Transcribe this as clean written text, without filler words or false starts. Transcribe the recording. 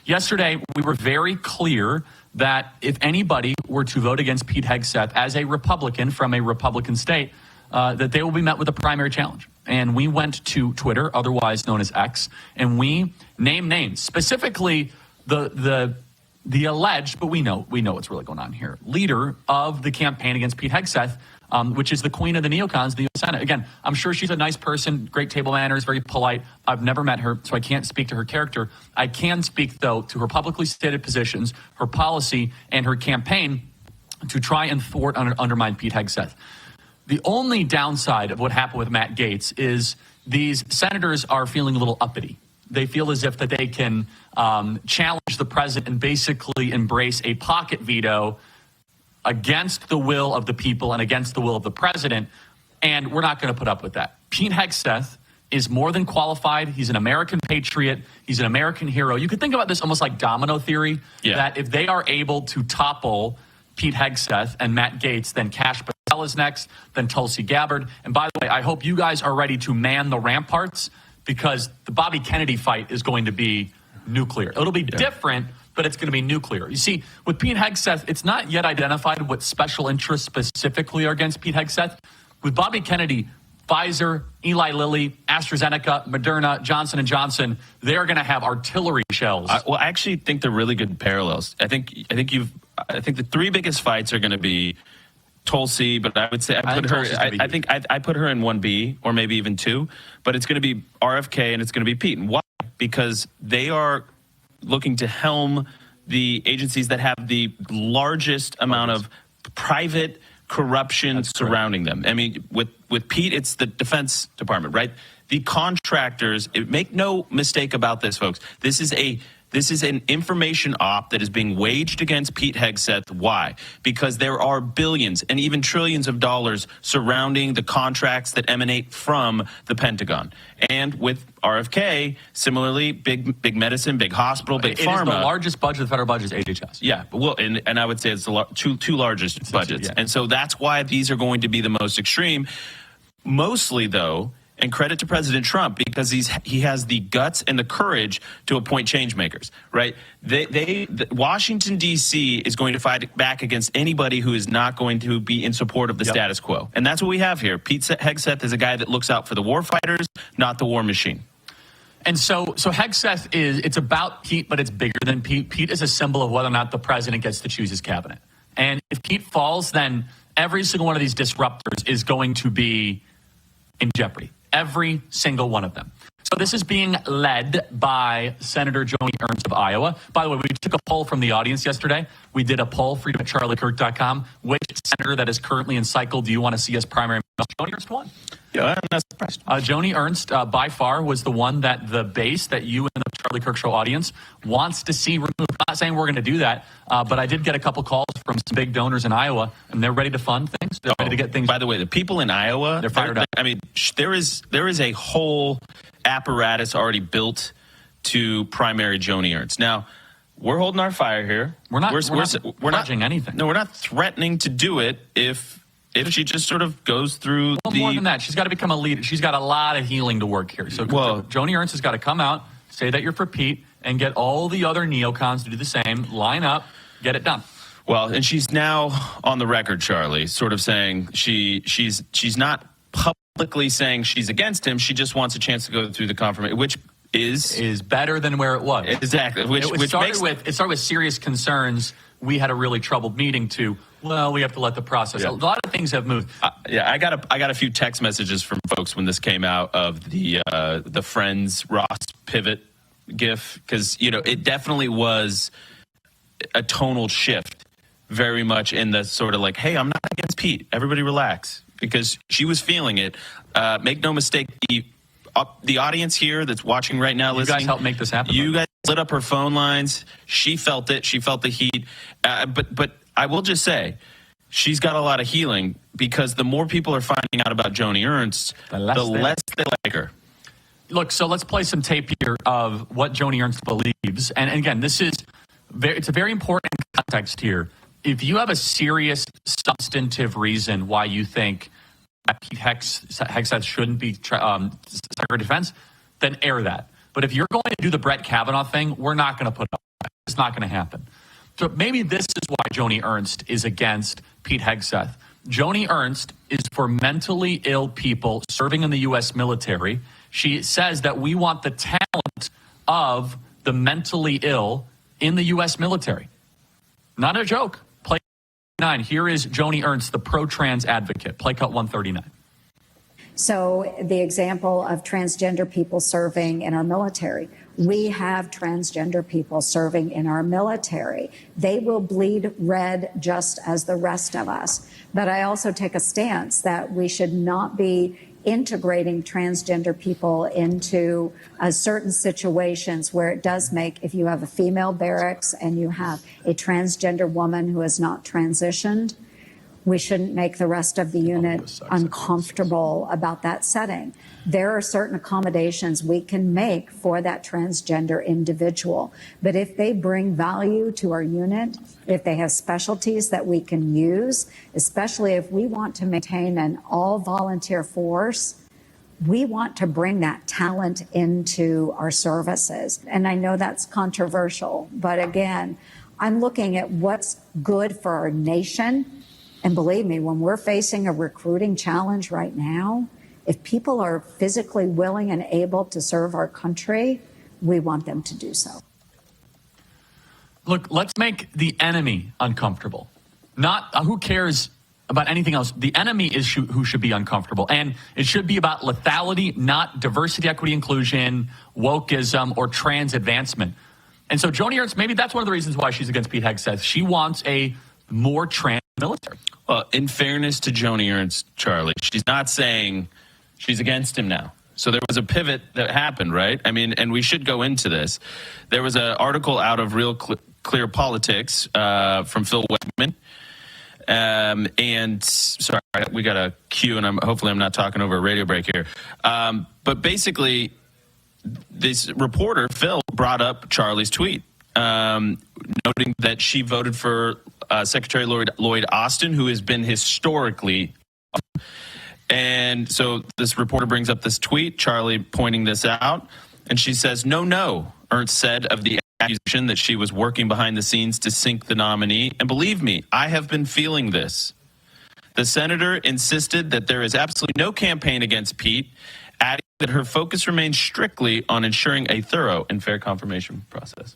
Yesterday, we were very clear that if anybody were to vote against Pete Hegseth as a Republican from a Republican state, that they will be met with a primary challenge. And we went to Twitter, otherwise known as X, and we named names, specifically the alleged, but we know what's really going on here, leader of the campaign against Pete Hegseth, which is the queen of the neocons, the U.S. Senate. Again, I'm sure she's a nice person, great table manners, very polite. I've never met her, so I can't speak to her character. I can speak, though, to her publicly stated positions, her policy, and her campaign to try and thwart and undermine Pete Hegseth. The only downside of what happened with Matt Gaetz is these senators are feeling a little uppity. They feel as if that they can challenge the president and basically embrace a pocket veto against the will of the people and against the will of the president, and we're not going to put up with that. Pete Hegseth is more than qualified. He's an American patriot. He's an American hero. You could think about this almost like domino theory, that if they are able to topple Pete Hegseth and Matt Gaetz, then Kash Patel is next, then Tulsi Gabbard. And by the way, I hope you guys are ready to man the ramparts, because the Bobby Kennedy fight is going to be nuclear. It'll be different, but it's going to be nuclear. You see, with Pete Hegseth, it's not yet identified what special interests specifically are against Pete Hegseth. With Bobby Kennedy, Pfizer, Eli Lilly, AstraZeneca, Moderna, Johnson & Johnson, they're going to have artillery shells. I actually think they're really good parallels. I think the three biggest fights are going to be Tulsi, but I would say I put her in 1B or maybe even 2, but it's going to be RFK and it's going to be Pete. And why? Because they are looking to helm the agencies that have the largest amount of private corruption surrounding them. I mean, with Pete, it's the Defense Department, right? The contractors, make no mistake about this, folks. This is an information op that is being waged against Pete Hegseth. Why? Because there are billions and even trillions of dollars surrounding the contracts that emanate from the Pentagon. And with RFK, similarly, big medicine, big hospital, big pharma. It is the largest budget of the federal budget is HHS. Yeah, well, and I would say it's the two largest budgets. And so that's why these are going to be the most extreme. Mostly, though, and credit to President Trump, because he has the guts and the courage to appoint change makers, right? Washington, D.C. is going to fight back against anybody who is not going to be in support of the status quo. And that's what we have here. Pete Hegseth is a guy that looks out for the war fighters, not the war machine. And so Hegseth it's about Pete, but it's bigger than Pete. Pete is a symbol of whether or not the president gets to choose his cabinet. And if Pete falls, then every single one of these disruptors is going to be in jeopardy. Every single one of them. So this is being led by Senator Joni Ernst of Iowa. By the way, we took a poll from the audience yesterday. We did a poll, freedom at charliekirk.com. Which senator that is currently in cycle do you want to see as primary? Joni Ernst won. Yeah, I'm not surprised. Joni Ernst, by far, was the one that the base that you and the Charlie Kirk Show audience wants to see removed. I'm not saying we're going to do that, but I did get a couple calls from some big donors in Iowa, and they're ready to fund things. They're ready to get things. By the way, the people in Iowa, they're fired up. I mean, there is a whole apparatus already built to primary Joni Ernst. Now, we're holding our fire here. We're not pledging anything. No, we're not threatening to do it if she just sort of goes through more than that. She's got to become a leader. She's got a lot of healing to work here. So Joni Ernst has got to come out, say that you're for Pete, and get all the other neocons to do the same, line up, get it done. Well, and she's now on the record, Charlie, sort of saying she's not publicly saying she's against him. She just wants a chance to go through the confirmation, which is better than where it was. Exactly. It started with serious concerns. We had a really troubled meeting to, well, we have to let the process. Yeah. A lot of things have moved. I got a few text messages from folks when this came out of the Friends Ross pivot gif, because it definitely was a tonal shift, very much in the sort of like, hey, I'm not against Pete. Everybody relax, because she was feeling it. Make no mistake, the audience here that's watching right now, listening, you guys helped make this happen. You guys lit up her phone lines. She felt it. She felt the heat. But I will just say, she's got a lot of healing, because the more people are finding out about Joni Ernst, the less they like her. Look, so let's play some tape here of what Joni Ernst believes. And again, it's a very important context here. If you have a serious substantive reason why you think that Pete Hegseth shouldn't be Secretary of Defense, then air that. But if you're going to do the Brett Kavanaugh thing, we're not going to put up. It's not going to happen. So maybe this is why Joni Ernst is against Pete Hegseth. Joni Ernst is for mentally ill people serving in the U.S. military. She says that we want the talent of the mentally ill in the U.S. military. Not a joke. Play 9. Here is Joni Ernst, the pro-trans advocate. Play cut 139. So the example of transgender people serving in our military. We have transgender people serving in our military. They will bleed red just as the rest of us. But I also take a stance that we should not be integrating transgender people into certain situations where it does make, if you have a female barracks and you have a transgender woman who has not transitioned, we shouldn't make the rest of the unit uncomfortable about that setting. There are certain accommodations we can make for that transgender individual. But if they bring value to our unit, if they have specialties that we can use, especially if we want to maintain an all-volunteer force, we want to bring that talent into our services. And I know that's controversial, but again, I'm looking at what's good for our nation. And believe me, when we're facing a recruiting challenge right now, if people are physically willing and able to serve our country, we want them to do so. Look, let's make the enemy uncomfortable. Not who cares about anything else. The enemy is who should be uncomfortable. And it should be about lethality, not diversity, equity, inclusion, wokeism, or trans advancement. And so Joni Ernst, maybe that's one of the reasons why she's against Pete Hegseth. She wants a more trans military. Well, in fairness to Joni Ernst, Charlie, she's not saying she's against him now. So there was a pivot that happened, right? I mean, and we should go into this. There was an article out of Real Clear Politics from Phil Wegman. And sorry, we got a cue, and hopefully I'm not talking over a radio break here. But basically, this reporter, Phil, brought up Charlie's tweet, noting that she voted for Secretary Lloyd Austin, who has been historically. And so this reporter brings up this tweet, Charlie pointing this out, and she says, no, Ernst said of the accusation that she was working behind the scenes to sink the nominee. And believe me, I have been feeling this. The senator insisted that there is absolutely no campaign against Pete, adding that her focus remains strictly on ensuring a thorough and fair confirmation process.